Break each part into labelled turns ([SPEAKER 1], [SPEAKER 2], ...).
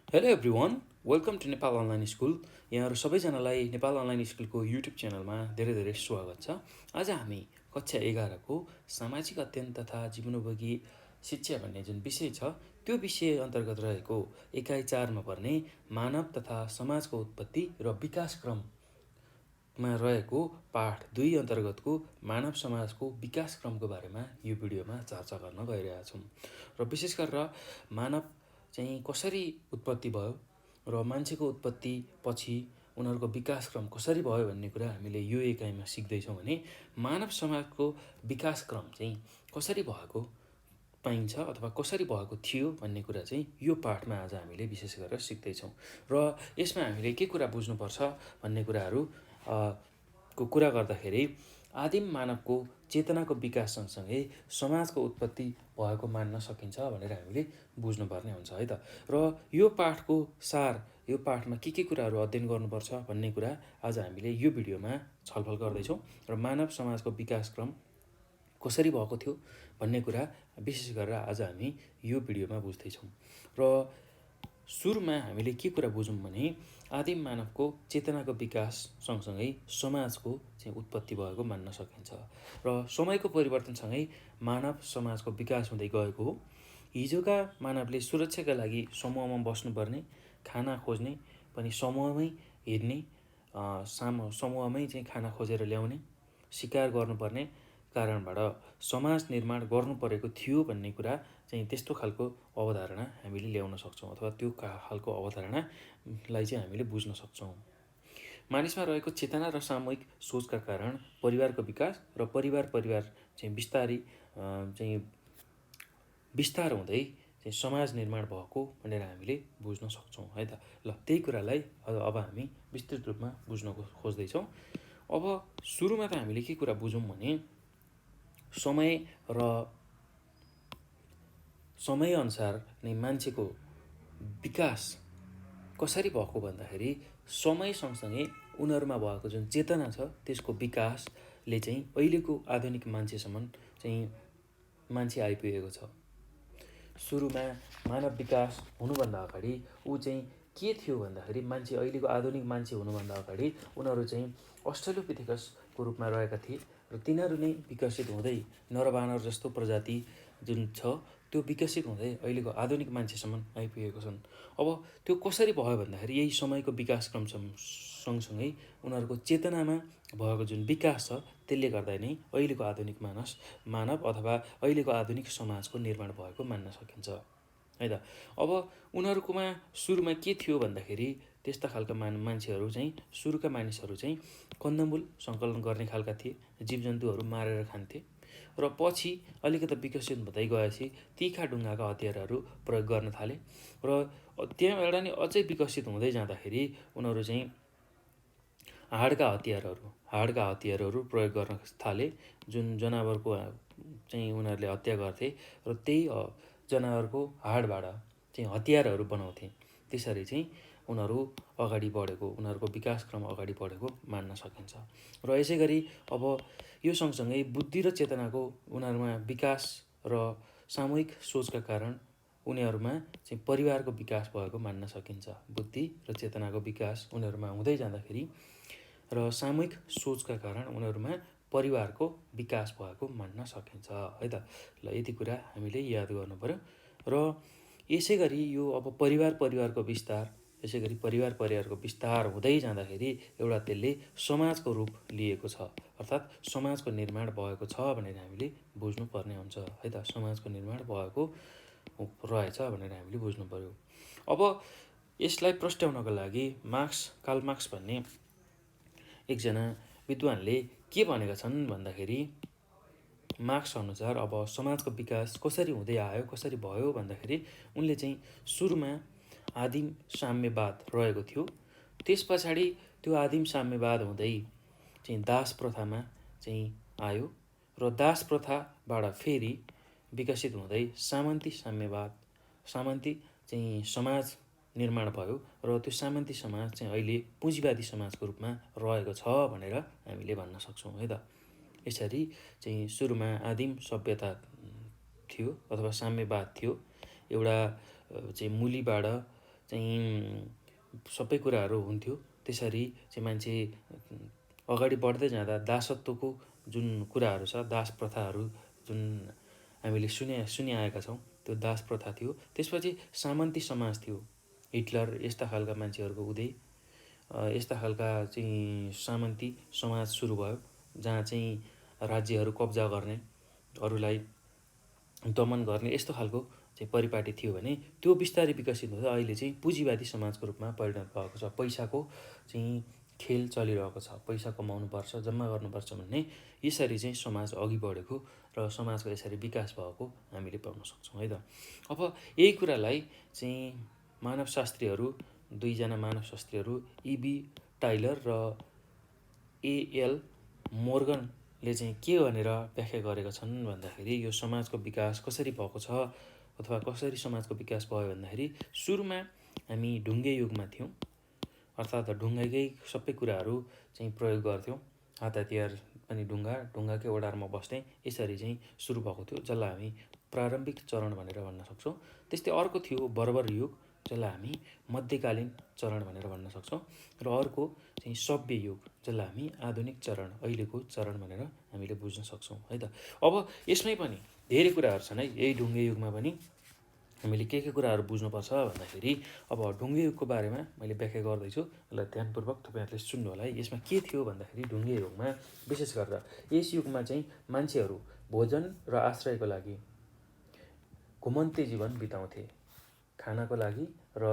[SPEAKER 1] Hello everyone, welcome to Nepal online school. यहाँहरू सबैजनालाई Nepal online स्कुलको युट्युब च्यानलमा धेरै धेरै स्वागत छ। आज हामी कक्षा 11को सामाजिक अध्ययन तथा जीवनोपयोगी शिक्षा भन्ने जुन विषय छ त्यो विषय अन्तर्गत रहेको एकाइ 4मा पर्ने मानव तथा समाजको उत्पत्ति र विकास क्रममा रहेको पाठ 2 अन्तर्गतको मानव समाजको विकास क्रमको बारेमा यो भिडियोमा चर्चा गर्न गइरहेका छौँ। र विशेष गरेर मानव चाहिँ कसरी उत्पत्ति भयो र मान्छेको उत्पत्ति पछि उनीहरूको विकास क्रम कसरी भयो भन्ने कुरा हामीले यो एकाइमा सिक्दैछौँ भने मानव समाजको विकास क्रम चाहिँ कसरी भएको पाइन्छ अथवा कसरी भएको थियो भन्ने कुरा चाहिँ यो पाठमा आज हामीले विशेष गरेर सिक्दैछौँ। र यसमा हामीले के कुरा बुझ्नुपर्छ भन्ने कुराहरू को कुरा गर्दाखेरि आदिम मानवको चेतनाको विकास सँगसँगै समाजको उत्पत्ति भएको मान्न सकिन्छ भनेर हामीले बुझ्नुपर्ने हुन्छ है त। र यो पाठको सार, यो पाठमा के कुराहरू अध्ययन गर्नुपर्छ भन्ने कुरा आज हामीले यो भिडियोमा छलफल गर्दैछौँ। र मानव समाजको विकास क्रम कसरी भएको थियो भन्ने कुरा विशेष गरेर आज हामी यो भिडियोमा बुझ्दैछौँ। र सुरुमा हामीले के कुरा बुझौँ भने आदिम मानवको चेतनाको विकास सँगसँगै समाजको चाहिँ उत्पत्ति भएको मान्न सकिन्छ। र समयको परिवर्तनसँगै मानव समाजको विकास हुँदै गएको हो। हिजोका मानवले सुरक्षाका लागि समूहमा बस्नुपर्ने, खाना खोज्ने पनि समूहमै हिँड्ने, समूहमै चाहिँ खाना खोजेर ल्याउने, शिकार गर्नुपर्ने कारणबाट समाज निर्माण गर्नु परेको थियो भन्ने कुरा चाहिँ त्यस्तो खालको अवधारणा हामीले ल्याउन सक्छौँ अथवा त्यो खालको अवधारणालाई चाहिँ हामीले बुझ्न सक्छौँ। मानिसमा रहेको चेतना र सामूहिक सोचका कारण परिवारको विकास र परिवार चाहिँ विस्तार हुँदै चाहिँ समाज निर्माण भएको भनेर हामीले बुझ्न सक्छौँ है त। ल त्यही कुरालाई अब हामी विस्तृत रूपमा बुझ्न खोज्दैछौँ। अब सुरुमा त हामीले के कुरा बुझौँ भने समयअनुसार नै मान्छेको विकास कसरी भएको भन्दाखेरि समय सँगसँगै उनीहरूमा भएको जुन चेतना छ त्यसको विकासले चाहिँ अहिलेको आधुनिक मान्छेसम्म चाहिँ मान्छे आइपुगेको छ। सुरुमा मानव विकास हुनुभन्दा अगाडि ऊ चाहिँ के थियो भन्दाखेरि मान्छे अहिलेको आधुनिक मान्छे हुनुभन्दा अगाडि उनीहरू चाहिँ अस्ट्रेलोपिथेकसको रूपमा रहेका थिए र तिनीहरू नै विकसित हुँदै नरबानर जस्तो प्रजाति जुन छ त्यो विकसित हुँदै अहिलेको आधुनिक मान्छेसम्म आइपुगेको छन्। अब त्यो कसरी भयो भन्दाखेरि यही समयको विकास क्रम सँगसँगै उनीहरूको चेतनामा भएको जुन विकास छ त्यसले गर्दा नै अहिलेको आधुनिक मानव अथवा अहिलेको आधुनिक समाजको निर्माण भएको मान्न सकिन्छ है त। अब उनीहरूकोमा सुरुमा के थियो भन्दाखेरि त्यस्ता खालका मान्छेहरू चाहिँ सुरुका मानिसहरू चाहिँ कन्दमूल सङ्कलन गर्ने खालका थिए, जीवजन्तुहरू मारेर खान्थे र पछि अलिकति विकसित हुँदै गएपछि तिखा ढुङ्गाका हतियारहरू प्रयोग गर्न थाले र त्यहाँबाट नि अझै विकसित हुँदै जाँदाखेरि उनीहरू चाहिँ हाडका हतियारहरू प्रयोग गर्न थाले, जुन जनावरको चाहिँ उनीहरूले हत्या गर्थे र त्यही जनावरको हाडबाट चाहिँ हतियारहरू बनाउँथे। त्यसरी चाहिँ उनीहरू अगाडि बढेको, उनीहरूको विकासक्रम अगाडि बढेको मान्न सकिन्छ। र यसै गरी अब यो सँगसँगै बुद्धि र चेतनाको उनीहरूमा विकास र सामूहिक सोचका कारण उनीहरूमा चाहिँ परिवारको विकास भएको मान्न सकिन्छ। बुद्धि र चेतनाको विकास उनीहरूमा हुँदै जाँदाखेरि र सामूहिक सोचका कारण उनीहरूमा परिवारको विकास भएको मान्न सकिन्छ है त। ल यति कुरा हामीले याद गर्नु पर्यो। र यसै गरी यो अब परिवारको विस्तार, यसै गरी परिवारको विस्तार हुँदै जाँदाखेरि एउटा त्यसले समाजको रूप लिएको छ, अर्थात् समाजको निर्माण भएको छ भनेर हामीले बुझ्नुपर्ने हुन्छ है त। समाजको निर्माण भएको रहेछ भनेर हामीले बुझ्नु पर्यो। अब यसलाई प्रस्ट्याउनको लागि कार्ल मार्क्स भन्ने एकजना विद्वानले के भनेका छन् भन्दाखेरि मार्क्स अनुसार अब समाजको विकास कसरी हुँदै आयो, कसरी भयो भन्दाखेरि उनले चाहिँ सुरुमा आदिम साम्यवाद रहेको थियो, त्यस पछाडि त्यो आदिम साम्यवाद हुँदै चाहिँ दास प्रथामा चाहिँ आयो र दास प्रथाबाट फेरि विकसित हुँदै सामन्ती चाहिँ समाज निर्माण भयो र त्यो सामन्ती समाज चाहिँ अहिले पुँजीवादी समाजको रूपमा रहेको छ भनेर हामीले भन्न सक्छौँ है त। यसरी चाहिँ सुरुमा आदिम सभ्यता थियो अथवा साम्यवाद थियो, एउटा चाहिँ मूलीबाट चाहिँ सबै कुराहरू हुन्थ्यो। त्यसरी चाहिँ मान्छे अगाडि बढ्दै जाँदा दासत्वको जुन कुराहरू छ, दास प्रथाहरू जुन हामीले सुनिआएका छौँ, त्यो दास प्रथा थियो। त्यसपछि सामन्ती समाज थियो, हिटलर यस्ता खालका मान्छेहरूको उदय, यस्ता खालका चाहिँ सामन्ती समाज सुरु भयो, जहाँ चाहिँ राज्यहरू कब्जा गर्ने, अरूलाई दमन गर्ने यस्तो खालको चाहिँ परिपाटी थियो भने त्यो बिस्तारै विकसित हुँदै अहिले चाहिँ पुँजीवादी समाजको रूपमा परिणत भएको छ। पैसाको चाहिँ खेल चलिरहेको छ, पैसा कमाउनुपर्छ, जम्मा गर्नुपर्छ भन्ने यसरी चाहिँ समाज अघि बढेको र समाजको यसरी विकास भएको हामीले पाउन सक्छौँ है त। अब यही कुरालाई चाहिँ मानवशास्त्रीहरू, दुईजना मानवशास्त्रीहरू इबी टाइलर र एएल मोर्गनले चाहिँ के भनेर व्याख्या गरेका छन् भन्दाखेरि यो समाजको विकास कसरी भएको छ अथवा कसरी समाजको विकास भयो भन्दाखेरि सुरुमा हामी ढुङ्गे युगमा थियौँ, अर्थात् ढुङ्गाकै सबै कुराहरू चाहिँ प्रयोग गर्थ्यौँ। हात हतियार पनि ढुङ्गाकै ओडारमा बस्ने, यसरी चाहिँ सुरु भएको थियो, जसलाई हामी प्रारम्भिक चरण भनेर भन्न सक्छौँ। त्यस्तै अर्को थियो बर्बर युग, जसलाई हामी मध्यकालीन चरण भनेर भन्न सक्छौँ, र अर्को चाहिँ सभ्य युग, जसलाई हामी आधुनिक चरण, अहिलेको चरण भनेर हामीले बुझ्न सक्छौँ है त। अब यसमै पनि धेरै कुराहरू छन् है, यही ढुङ्गे युगमा पनि हामीले के कुराहरू बुझ्नुपर्छ भन्दाखेरि अब ढुङ्गे युगको बारेमा मैले व्याख्या गर्दैछु, यसलाई ध्यानपूर्वक तपाईँहरूले सुन्नु होला है। यसमा के थियो भन्दाखेरि ढुङ्गे युगमा विशेष गरेर यस युगमा चाहिँ मान्छेहरू भोजन र आश्रयको लागि घुमन्ते जीवन बिताउँथे, खानको लागि र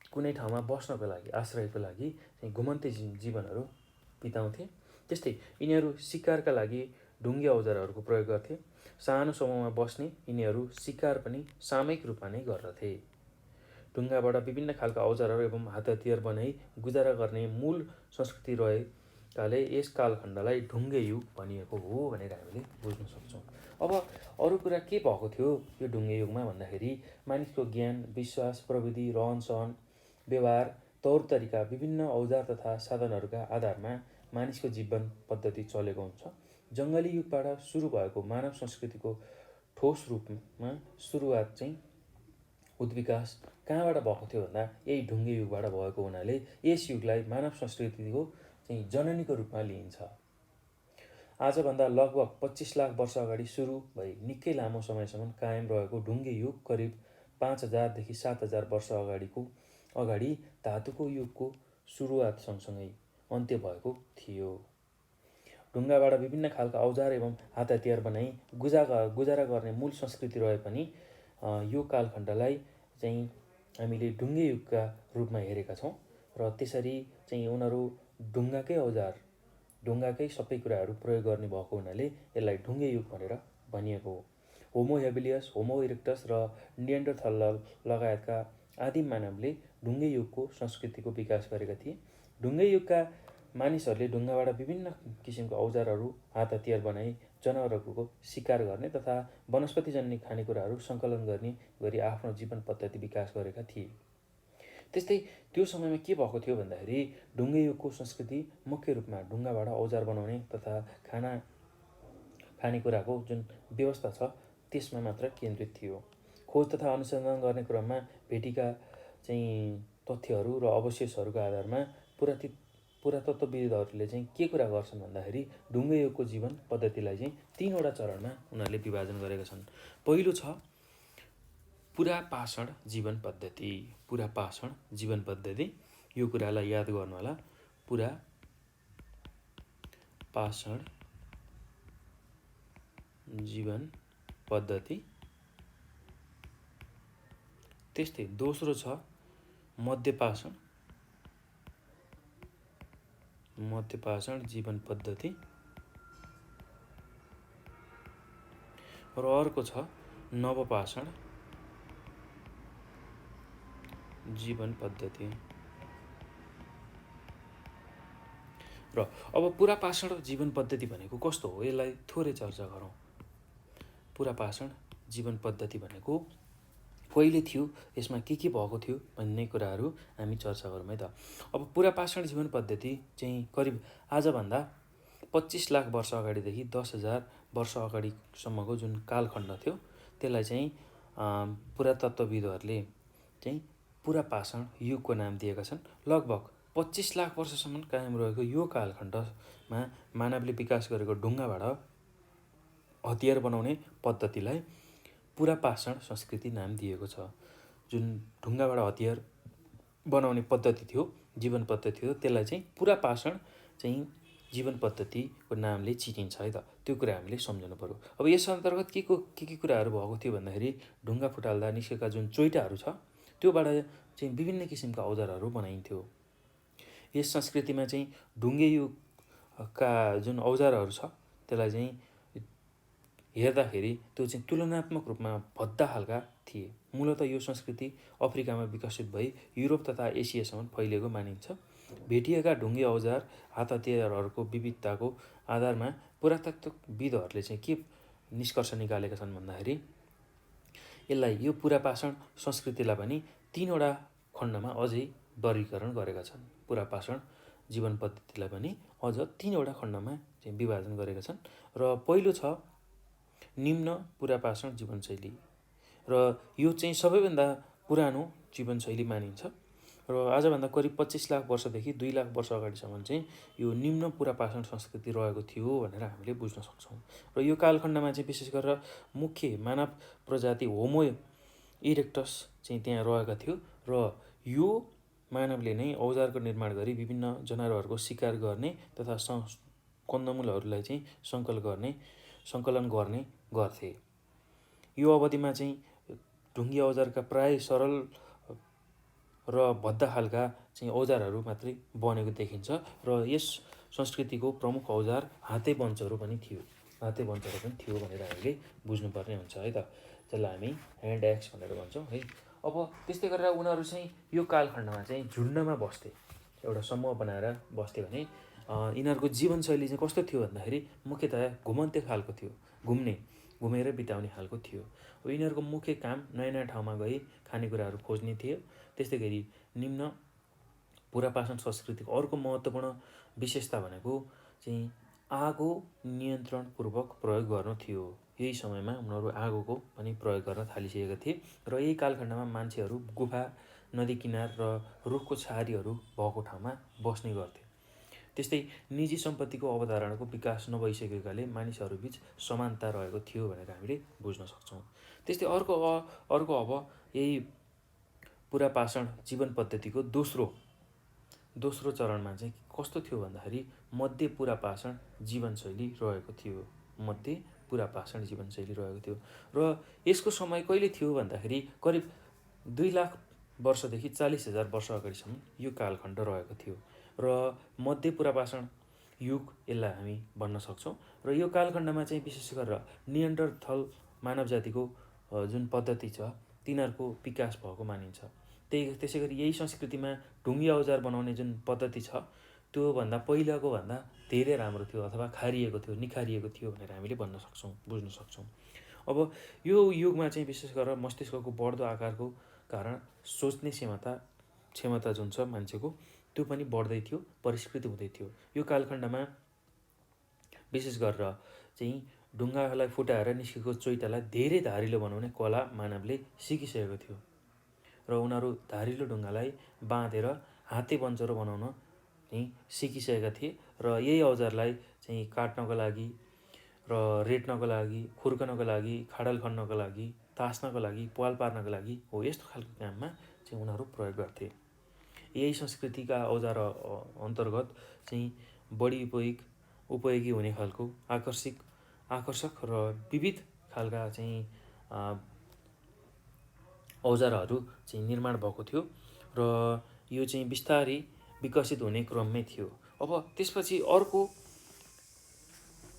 [SPEAKER 1] कुनै ठाउँमा बस्नको लागि, आश्रयको लागि चाहिँ घुमन्ते जीवनहरू बिताउँथे। त्यस्तै यिनीहरू शिकारका लागि ढुङ्गे औजारहरूको प्रयोग गर्थे। सानो समूहमा बस्ने यिनीहरू शिकार पनि सामूहिक रूपमा नै गर्दथे। ढुङ्गाबाट विभिन्न खालका औजारहरू एवं हात हतियार बनाई गुजारा गर्ने मूल संस्कृति रहेकाले यस कालखण्डलाई ढुङ्गे युग भनिएको हो भनेर हामीले बुझ्न सक्छौँ। अब अरू कुरा के भएको थियो यो ढुङ्गे युगमा भन्दाखेरि मानिसको ज्ञान, विश्वास, प्रविधि, रहन सहन, व्यवहार, तौर तरिका, विभिन्न औजार तथा साधनहरूका आधारमा मानिसको जीवन पद्धति चलेको हुन्छ। जङ्गली युगबाट सुरु भएको मानव संस्कृतिको ठोस रूपमा सुरुवात चाहिँ उद्विकास कहाँबाट भएको थियो भन्दा यही ढुङ्गे युगबाट भएको हुनाले यस युगलाई मानव संस्कृतिको चाहिँ जननीको रूपमा लिइन्छ। आजभन्दा लगभग 25 लाख वर्ष अगाडि सुरु भई निकै लामो समयसम्म कायम रहेको ढुङ्गे युग करिब 5000 देखि 7000 वर्ष अगाडि धातुको युगको सुरुवात सँगसँगै अन्त्य भएको थियो। ढुङ्गाबाट विभिन्न खालका औजार एवं हात हतियार बनाई गुजारा गर्ने मूल संस्कृति रहे पनि यो कालखण्डलाई चाहिँ हामीले ढुङ्गे युगका रूपमा हेरेका छौँ र त्यसरी चाहिँ उनीहरू ढुङ्गाकै औजार, ढुङ्गाकै सबै कुराहरू प्रयोग गर्ने भएको हुनाले यसलाई ढुङ्गे युग भनेर भनिएको हो। होमो हेबिलियस, होमो इरेक्टस र निएन्डरथल लगायतका आदिम मानवले ढुङ्गे युगको संस्कृतिको विकास गरेका थिए। ढुङ्गे युगका मानिसहरूले ढुङ्गाबाट विभिन्न किसिमका औजारहरू, हात हतियार बनाई जनावरहरूको शिकार गर्ने तथा वनस्पतिजन्य खानेकुराहरू सङ्कलन गर्ने गरी आफ्नो जीवन पद्धति विकास गरेका थिए। त्यस्तै त्यो समयमा के भएको थियो भन्दाखेरि ढुङ्गे युगको संस्कृति मुख्य रूपमा ढुङ्गाबाट औजार बनाउने तथा खानेकुराको जुन व्यवस्था छ त्यसमा मात्र केन्द्रित थियो। खोज तथा अनुसन्धान गर्ने क्रममा भेटिका चाहिँ तथ्यहरू र अवशेषहरूका आधारमा पुरातत्त्वविदहरूले चाहिँ के कुरा गर्छन् भन्दाखेरि ढुङ्गे युगको जीवन पद्धतिलाई चाहिँ 3वटा चरणमा उनीहरूले विभाजन गरेका छन्। पहिलो छ पुरापाषाण जीवन पद्धति। पुरापाषाण जीवन पद्धति, यो कुरालाई याद गर्नु होला। पुरापाषाण जीवन पद्धति। त्यस्तै दोस्रो छ मध्यपाषाण जीवन पद्धति र अर्को छ नवपाषाण जीवन पद्धति। र अब पुरापाषाण जीवन पद्धति भनेको कस्तो हो, यसलाई थोरै चर्चा गरौँ। पुरापाषाण जीवन पद्धति भनेको कहिले थियो, यसमा के भएको थियो भन्ने कुराहरू हामी चर्चा गरौँ है त। अब पुरापाषाण जीवन पद्धति चाहिँ करिब आजभन्दा 25 लाख वर्ष अगाडिदेखि 10,000 वर्ष अगाडिसम्मको जुन कालखण्ड थियो त्यसलाई चाहिँ पुरातत्त्वविदहरूले चाहिँ पुरापाषाण युगको नाम दिएका छन्। लगभग 25 लाख वर्षसम्म कायम रहेको यो कालखण्डमा मानवले विकास गरेको ढुङ्गाबाट हतियार बनाउने पद्धतिलाई पुरापाषाण संस्कृति नाम दिएको छ। जुन ढुङ्गाबाट हतियार बनाउने पद्धति थियो, जीवन पद्धति थियो, त्यसलाई चाहिँ पुरापाषाण चाहिँ जीवन पद्धतिको नामले चिनिन्छ है त। त्यो कुरा हामीले सम्झनु पर्यो। अब यस अन्तर्गत के कुराहरू भएको थियो भन्दाखेरि ढुङ्गा फुटाल्दा निस्केका जुन चोइटाहरू छ त्योबाट चाहिँ विभिन्न किसिमका औजारहरू बनाइन्थ्यो। यस संस्कृतिमा चाहिँ ढुङ्गे युगका जुन औजारहरू छ त्यसलाई चाहिँ हेर्दाखेरि त्यो चाहिँ तुलनात्मक रूपमा भद्दा खालका थिए। मूलतः यो संस्कृति अफ्रिकामा विकसित भई युरोप तथा एसियासम्म फैलिएको मानिन्छ। भेटिएका ढुङ्गे औजार हात हतियारहरूको विविधताको आधारमा पुरातत्त्वविदहरूले चाहिँ के निष्कर्ष निकालेका छन् भन्दाखेरि यसलाई यो पुरापाषाण संस्कृतिलाई पनि 3वटा खण्डमा अझै वर्गीकरण गरेका छन्। पुरापाषाण जीवन पद्धतिलाई पनि अझ 3वटा खण्डमा चाहिँ विभाजन गरेका छन्। र पहिलो छ निम्न पुरापाषाण जीवनशैली, र यो चाहिँ सबैभन्दा पुरानो जीवनशैली मानिन्छ। र आजभन्दा करिब 25 लाख वर्षदेखि 2 लाख वर्ष अगाडिसम्म चाहिँ यो निम्न पुरापाषाण संस्कृति रहेको थियो भनेर हामीले बुझ्न सक्छौँ। र यो कालखण्डमा चाहिँ विशेष गरेर मुख्य मानव प्रजाति होमो इरेक्टस चाहिँ त्यहाँ रहेका थियो। र यो मानवले नै औजारको निर्माण गरी विभिन्न जनावरहरूको शिकार गर्ने तथा कन्दमुलहरूलाई चाहिँ सङ्कलन गर्ने गर्थे। यो अवधिमा चाहिँ ढुङ्गे औजारका प्राय सरल र भद्दा खालका चाहिँ औजारहरू मात्रै बनेको देखिन्छ। र यस संस्कृतिको प्रमुख औजार हाते बन्चहरू पनि थियो भनेर हामीले बुझ्नुपर्ने हुन्छ है त, जसलाई हामी ह्यान्ड एक्स भनेर भन्छौँ है। अब त्यस्तै गरेर उनीहरू चाहिँ यो कालखण्डमा चाहिँ झुन्डमा बस्थे, एउटा समूह बनाएर बस्थे भने यिनीहरूको जीवनशैली चाहिँ कस्तो थियो भन्दाखेरि मुख्यतया घुमन्ते खालको थियो, घुमेर बिताउने खालको थियो। अब यिनीहरूको मुख्य काम नयाँ नयाँ ठाउँमा गई खानेकुराहरू खोज्ने थियो। त्यस्तै गरी निम्न पुरापाषाण संस्कृतिको अर्को महत्त्वपूर्ण विशेषता भनेको चाहिँ आगो नियन्त्रणपूर्वक प्रयोग गर्नु थियो। यही समयमा उनीहरू आगोको पनि प्रयोग गर्न थालिसकेका थिए। र यही कालखण्डमा मान्छेहरू गुफा, नदी किनार र रुखको छाहारीहरू भएको ठाउँमा बस्ने गर्थे। त्यस्तै निजी सम्पत्तिको अवधारणाको विकास नभइसकेकाले मानिसहरूबीच समानता रहेको थियो भनेर हामीले बुझ्न सक्छौँ। त्यस्तै अर्को अब यही पुरापाषाण जीवन पद्धतिको दोस्रो चरणमा चाहिँ कस्तो थियो भन्दाखेरि मध्य पुरापाषाण जीवनशैली रहेको थियो। र यसको समय कहिले थियो भन्दाखेरि करिब 2 लाख वर्षदेखि 40,000 वर्ष अगाडिसम्म यो कालखण्ड रहेको थियो। र मध्य पुरापाषाण युग यसलाई हामी भन्न सक्छौँ। र यो कालखण्डमा चाहिँ विशेष गरेर नियन्डरथल मानव जातिको जुन पद्धति छ तिनीहरूको विकास भएको मानिन्छ। त्यसै गरी यही संस्कृतिमा ढुङ्गे औजार बनाउने जुन पद्धति छ त्योभन्दा पहिलाको भन्दा धेरै राम्रो थियो अथवा निखारिएको थियो भनेर हामीले बुझ्न सक्छौँ। अब यो युगमा चाहिँ विशेष गरेर मस्तिष्कको बढ्दो आकारको कारण सोच्ने क्षमता जुन छ मान्छेको त्यो पनि बढ्दै थियो, परिष्कृत हुँदै थियो। यो कालखण्डमा विशेष गरेर चाहिँ ढुङ्गालाई फुटाएर निस्केको चोइटालाई धेरै धारिलो बनाउने कला मानवले सिकिसकेको थियो। र उनीहरू धारिलो ढुङ्गालाई बाँधेर हाते बन्चरो बनाउन चाहिँ सिकिसकेका थिए। र यही औजारलाई चाहिँ काट्नको लागि र रेट्नको लागि, खुर्कनको लागि, खाडल खन्नको लागि, तास्नको लागि, पाल पार्नको लागि हो यस्तो खालको काममा चाहिँ उनीहरू प्रयोग गर्थे। यही संस्कृतिका औजार अन्तर्गत चाहिँ बढी उपयोगी हुने खालको आकर्षक र विविध खालका चाहिँ औजारहरू चाहिँ निर्माण भएको थियो। र यो चाहिँ बिस्तारै विकसित हुने क्रममै थियो। अब त्यसपछि अर्को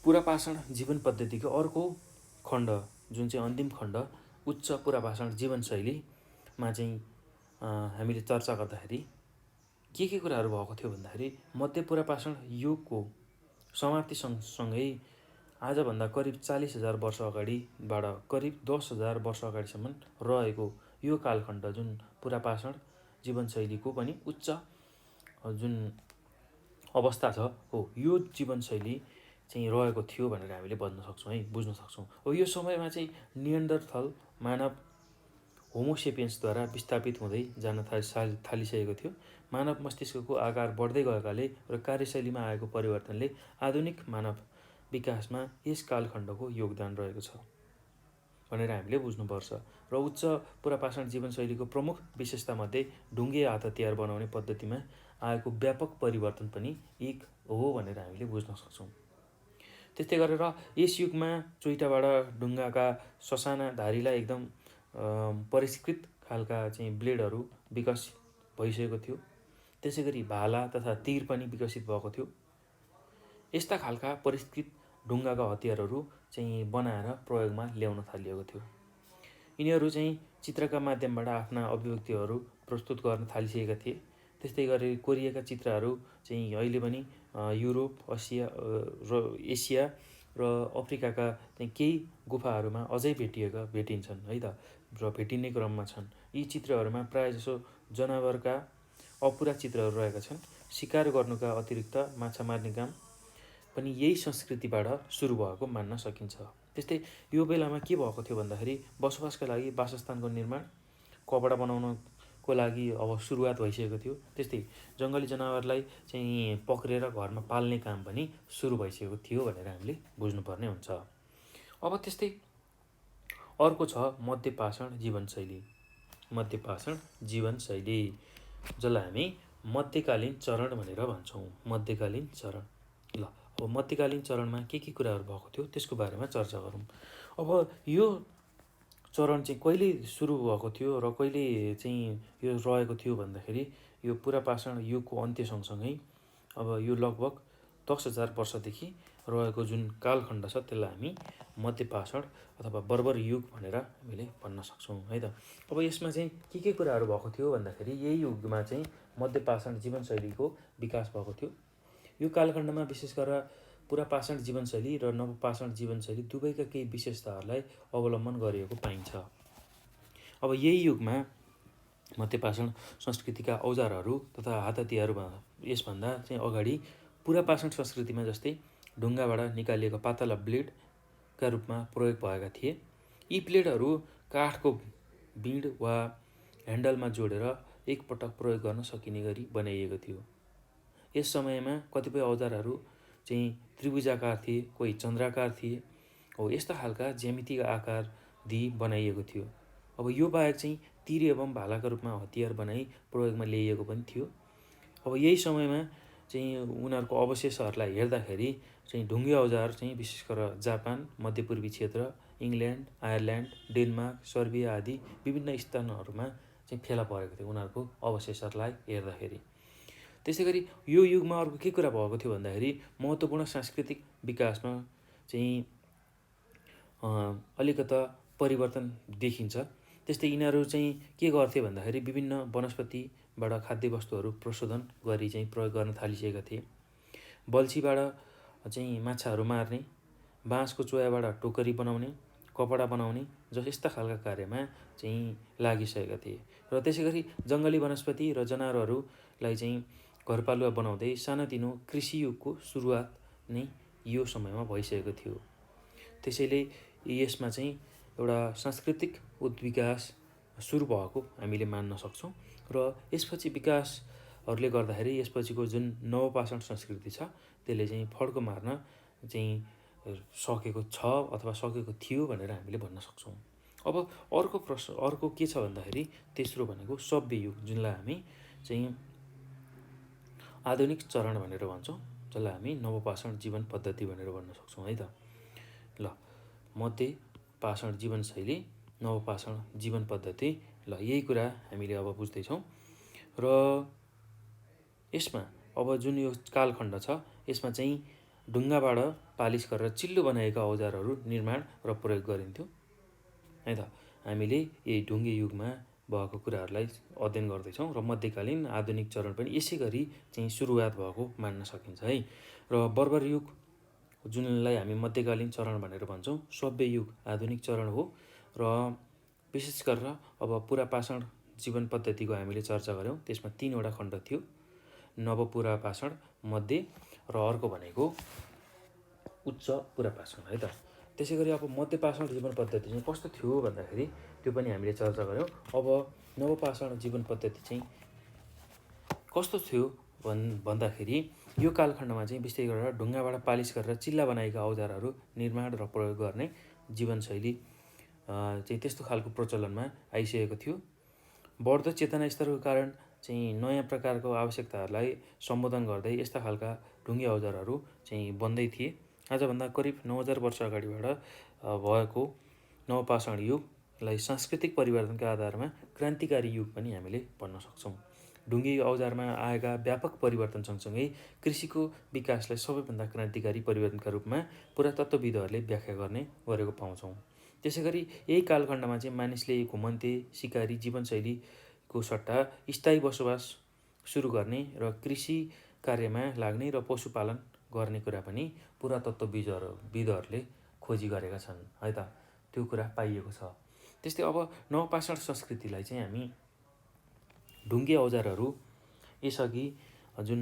[SPEAKER 1] पुरापाषाण जीवन पद्धतिको अर्को खण्ड जुन चाहिँ अन्तिम खण्ड उच्च पुरापाषाण जीवनशैलीमा चाहिँ हामीले चर्चा गर्दाखेरि के कुराहरू भएको थियो भन्दाखेरि मध्य पुरापाषाण युगको समाप्ति सँगसँगै आजभन्दा करिब 40,000 वर्ष अगाडिबाट करिब 10,000 वर्ष अगाडिसम्म रहेको यो कालखण्ड जुन पुरापाषाण जीवनशैलीको पनि उच्च जुन अवस्था छ हो यो जीवनशैली चाहिँ रहेको थियो भनेर हामीले बुझ्न सक्छौँ। अब यो समयमा चाहिँ नियन्डरथल मानव होमोसेपियन्सद्वारा विस्थापित हुँदै जान थालिसकेको थियो। मानव मस्तिष्कको आकार बढ्दै गएकाले र कार्यशैलीमा आएको परिवर्तनले आधुनिक मानव विकासमा यस कालखण्डको योगदान रहेको छ भनेर हामीले बुझ्नुपर्छ। र उच्च पुरापाषाण जीवनशैलीको प्रमुख विशेषतामध्ये ढुङ्गे हात हतियार बनाउने पद्धतिमा आएको व्यापक परिवर्तन पनि एक हो भनेर हामीले बुझ्न सक्छौँ। त्यस्तै गरेर यस युगमा चोइटाबाट ढुङ्गाका ससाना धारीलाई एकदम परिष्कृत खालका चाहिँ ब्लेडहरू विकसित भइसकेको थियो। त्यसै गरी भाला तथा तीर पनि विकसित भएको थियो। यस्ता खालका परिष्कृत ढुङ्गाका हतियारहरू चाहिँ बनाएर प्रयोगमा ल्याउन थालिएको थियो। यिनीहरू चाहिँ चित्रका माध्यमबाट आफ्ना अभिव्यक्तिहरू प्रस्तुत गर्न थालिसकेका थिए। त्यस्तै गरी कोरिएका चित्रहरू चाहिँ अहिले पनि युरोप, एसिया र अफ्रिकाका चाहिँ केही गुफाहरूमा अझै भेटिन्छन् है त, र भेटिने क्रममा छन्। यी चित्रहरूमा प्रायःजसो जनावरका अपुरा चित्रहरू रहेका छन्। शिकार गर्नुका अतिरिक्त माछा मार्ने काम पनि यही संस्कृतिबाट सुरु भएको मान्न सकिन्छ। त्यस्तै यो बेलामा के भएको थियो भन्दाखेरि बसोबासका लागि वासस्थानको निर्माण, कपडा बनाउनको लागि अब सुरुवात भइसकेको थियो। त्यस्तै जङ्गली जनावरलाई चाहिँ पक्रेर घरमा पाल्ने काम पनि सुरु भइसकेको थियो भनेर हामीले बुझ्नुपर्ने हुन्छ। अब त्यस्तै अर्को छ मध्यपाषाण जीवनशैली। मध्यपाषाण जीवनशैली जसलाई हामी मध्यकालीन चरण भनेर भन्छौँ। मध्यकालीन चरण। ल अब मध्यकालीन चरणमा के कुराहरू भएको थियो त्यसको बारेमा चर्चा गरौँ। अब यो चरण चाहिँ कहिले सुरु भएको थियो र कहिले चाहिँ यो रहेको थियो भन्दाखेरि यो पुरापाषाण युगको अन्त्य सँगसँगै अब यो लगभग 10,000 वर्षदेखि रहेको जुन कालखण्ड छ त्यसलाई हामी मध्यपाषाण अथवा बर्बर युग भनेर हामीले भन्न सक्छौँ है त। अब यसमा चाहिँ के कुराहरू भएको थियो भन्दाखेरि यही युगमा चाहिँ मध्यपाषाण जीवनशैलीको विकास भएको थियो। यो कालखण्डमा विशेष गरेर पुरापाषाण जीवनशैली र नवपाषाण जीवनशैली दुवैका केही विशेषताहरूलाई अवलम्बन गरिएको पाइन्छ। अब यही युगमा मध्यपाषाण संस्कृतिका औजारहरू तथा हात हतियारमा यसभन्दा चाहिँ अगाडि पुरापाषाण संस्कृतिमा जस्तै ढुङ्गाबाट निकालिएको पातला ब्लेडका रूपमा प्रयोग भएका थिए। यी ब्लेडहरू काठको बिँड वा ह्यान्डलमा जोडेर एकपटक प्रयोग गर्न सकिने गरी बनाइएको थियो। यस समयमा कतिपय औजारहरू चाहिँ त्रिभुजाकार थिए, कोही चन्द्राकार थिए। हो यस्ता खालका ज्यामितिक आकार दिई बनाइएको थियो। अब यो बाहेक चाहिँ तीर एवं भालाका रूपमा हतियार बनाई प्रयोगमा ल्याइएको पनि थियो। अब यही समयमा चाहिँ उनीहरूको अवशेषहरूलाई हेर्दाखेरि चाहिँ ढुङ्गे औजार चाहिँ विशेष गरेर जापान, मध्यपूर्वी क्षेत्र, इङ्ल्यान्ड, आयरल्यान्ड, डेनमार्क, सर्बिया आदि विभिन्न स्थानहरूमा चाहिँ फेला परेको थियो उनीहरूको अवशेषहरूलाई हेर्दाखेरि। त्यसै गरी यो युगमा अर्को के कुरा भएको थियो भन्दाखेरि महत्त्वपूर्ण सांस्कृतिक विकासमा चाहिँ अलिकता परिवर्तन देखिन्छ। त्यस्तै यिनीहरू चाहिँ के गर्थे भन्दाखेरि विभिन्न वनस्पतिबाट खाद्यवस्तुहरू प्रशोधन गरी चाहिँ प्रयोग गर्न थालिसकेका थिए। बल्छीबाट चाहिँ माछाहरू मार्ने, बाँसको चोयाबाट टोकरी बनाउने, कपडा बनाउने यस्ता खालका कार्यमा चाहिँ लागिसकेका थिए। र त्यसै गरी जङ्गली वनस्पति र जनावरहरूलाई चाहिँ घरपालुवा बनाउँदै सानोतिनो कृषि युगको सुरुवात नै यो समयमा भइसकेको थियो। त्यसैले यसमा चाहिँ एउटा सांस्कृतिक उद्विकास सुरु भएको हामीले मान्न सक्छौँ। र यसपछि विकासहरूले गर्दाखेरि यसपछिको जुन नवपाषाण संस्कृति छ त्यसले चाहिँ फड्को मार्न चाहिँ सकेको छ अथवा सकेको थियो भनेर हामीले भन्न सक्छौँ। अब अर्को के छ भन्दाखेरि तेस्रो भनेको सभ्य युग, जुनलाई हामी चाहिँ आधुनिक चरण भनेर भन्छौँ, जसलाई हामी नवपाषाण जीवन पद्धति भनेर भन्न सक्छौँ है त। ल मध्यपाषाण जीवनशैली, नवपाषाण जीवन पद्धति, ल यही कुरा हामीले अब बुझ्दैछौँ। र यसमा अब जुन यो कालखण्ड छ यसमा चाहिँ ढुङ्गाबाट पालिस गरेर चिल्लो बनाएका औजारहरू निर्माण र प्रयोग गरिन्थ्यो है त। हामीले यही ढुङ्गे युगमा भएको कुराहरूलाई अध्ययन गर्दैछौँ र मध्यकालीन आधुनिक चरण पनि यसै गरी चाहिँ सुरुवात भएको मान्न सकिन्छ है। र बर्बर युग जुनलाई हामी मध्यकालीन चरण भनेर भन्छौँ, सभ्य युग आधुनिक चरण हो। र विशेष गरेर अब पुरापाषाण जीवन पद्धतिको हामीले चर्चा गऱ्यौँ। त्यसमा 3वटा खण्ड थियो, नवपुरापाषाण, मध्य र अर्को भनेको उच्च पुरापाषाण है त। त्यसै गरी अब मध्यपाषाण जीवन पद्धति चाहिँ कस्तो थियो भन्दाखेरि त्यो पनि हामीले चर्चा गऱ्यौँ। अब नवपाषाण जीवन पद्धति चाहिँ कस्तो थियो भन्दाखेरि यो कालखण्डमा चाहिँ विशेष गरेर ढुङ्गाबाट पालिस गरेर चिल्ला बनाएका औजारहरू निर्माण र प्रयोग गर्ने जीवनशैली चाहिँ त्यस्तो खालको प्रचलनमा आइसकेको थियो। बढ्दो चेतना स्तरको कारण चाहिँ नयाँ प्रकारको आवश्यकताहरूलाई सम्बोधन गर्दै यस्ता खालका ढुङ्गे औजारहरू चाहिँ बन्दै थिए। आजभन्दा करिब 9000 वर्ष अगाडिबाट भएको नवपाषाण युगलाई सांस्कृतिक परिवर्तनका आधारमा क्रान्तिकारी युग पनि हामीले भन्न सक्छौँ। ढुङ्गे औजारमा आएका व्यापक परिवर्तन सँगसँगै कृषिको विकासलाई सबैभन्दा क्रान्तिकारी परिवर्तनका रूपमा पुरातत्त्वविदहरूले व्याख्या गरेको पाउँछौँ। त्यसै गरी यही कालखण्डमा चाहिँ मानिसले घुमन्ते सिकारी जीवनशैलीको सट्टा स्थायी बसोबास सुरु गर्ने र कृषि कार्यमा लाग्ने र पशुपालन गर्ने कुरा पनि पुरातत्त्वविदहरूले खोजी गरेका छन् है त। त्यो कुरा पाइएको छ। त्यस्तै अब नवपाषाण संस्कृतिलाई चाहिँ हामी ढुङ्गे औजारहरू यसअघि जुन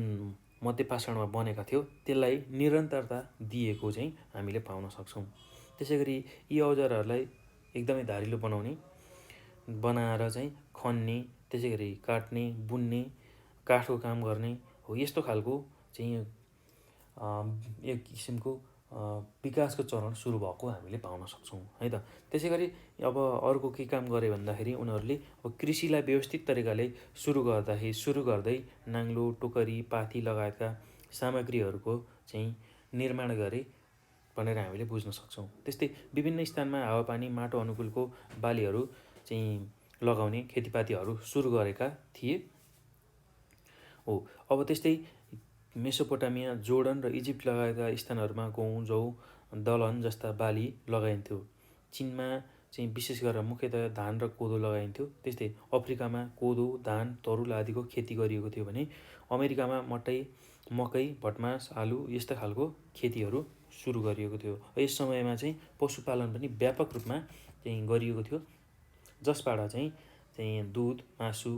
[SPEAKER 1] मध्यपाषाणमा बनेका थियो त्यसलाई निरन्तरता दिएको चाहिँ हामीले पाउन सक्छौँ। त्यसै गरी यी औजारहरूलाई एकदमै धारिलो बनाएर चाहिँ खन्ने, त्यसै गरी काट्ने, बुन्ने, काठको काम गर्ने हो यस्तो खालको चाहिँ एक किसिमको विकासको चरण सुरु भएको हामीले पाउन सक्छौँ है त। त्यसै गरी अब अर्को के काम गरे भन्दाखेरि उनीहरूले अब कृषिलाई व्यवस्थित तरिकाले सुरु गर्दै नाङ्लो, टोकरी, पाथी लगायतका सामग्रीहरूको चाहिँ निर्माण गरे भनेर हामीले बुझ्न सक्छौँ। त्यस्तै विभिन्न स्थानमा हावापानी माटो अनुकूलको बालीहरू चाहिँ लगाउने खेतीपातीहरू सुरु गरेका थिए हो। अब त्यस्तै मेसोपोटामिया, जोर्डन र इजिप्ट लगायतका स्थानहरूमा गहुँ, जौ, दलहन जस्ता बाली लगाइन्थ्यो। चीनमा चाहिँ विशेष गरेर मुख्यतः धान र कोदो लगाइन्थ्यो। त्यस्तै अफ्रिकामा कोदो, धान, तरुल आदिको खेती गरिएको थियो भने अमेरिकामा मकै, भटमास, आलु यस्ता खालको खेतीहरू सुरु गरिएको थियो। यस समयमा चाहिँ पशुपालन पनि व्यापक रूपमा चाहिँ गरिएको थियो, जसबाट चाहिँ दुध, मासु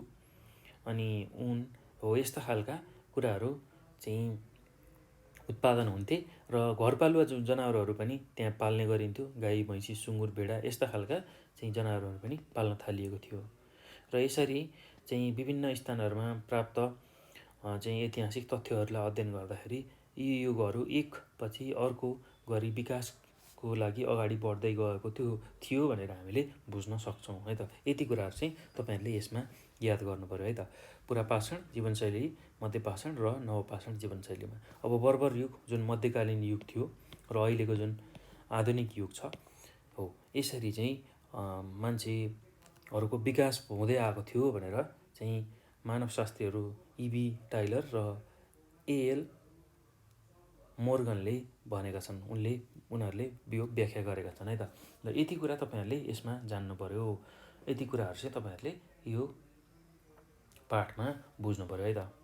[SPEAKER 1] अनि ऊन हो यस्ता खालका कुराहरू चाहिँ उत्पादन हुन्थे र घरपालुवा जनावरहरू पनि त्यहाँ पाल्ने गरिन्थ्यो। गाई, भैँसी, सुँगुर, भेडा यस्ता खालका चाहिँ जनावरहरू पनि पाल्न थालिएको थियो। र यसरी चाहिँ विभिन्न स्थानहरूमा प्राप्त चाहिँ ऐतिहासिक तथ्यहरूलाई अध्ययन गर्दाखेरि यी युगहरू एकपछि अर्को गरी विकासको लागि अगाडि बढ्दै गएको थियो भनेर हामीले बुझ्न सक्छौँ है त। यति कुराहरू चाहिँ तपाईँहरूले यसमा याद गर्नु पर्यो है त। पुरापाषाण जीवनशैली, मध्यपाषाण र नवपाषाण जीवनशैलीमा अब बर्बर युग जुन मध्यकालीन युग थियो र अहिलेको जुन आधुनिक युग छ हो यसरी चाहिँ मान्छेहरूको विकास हुँदै आएको थियो भनेर चाहिँ मानवशास्त्रीहरू इबी टाइलर र एएल मोर्गनले भनेका छन्। उनीहरूले यो व्याख्या गरेका छन् है त। र यति कुरा तपाईँहरूले यसमा जान्नु पर्यो। यति कुराहरू चाहिँ तपाईँहरूले यो पाठमा बुझ्नु पर्यो है त।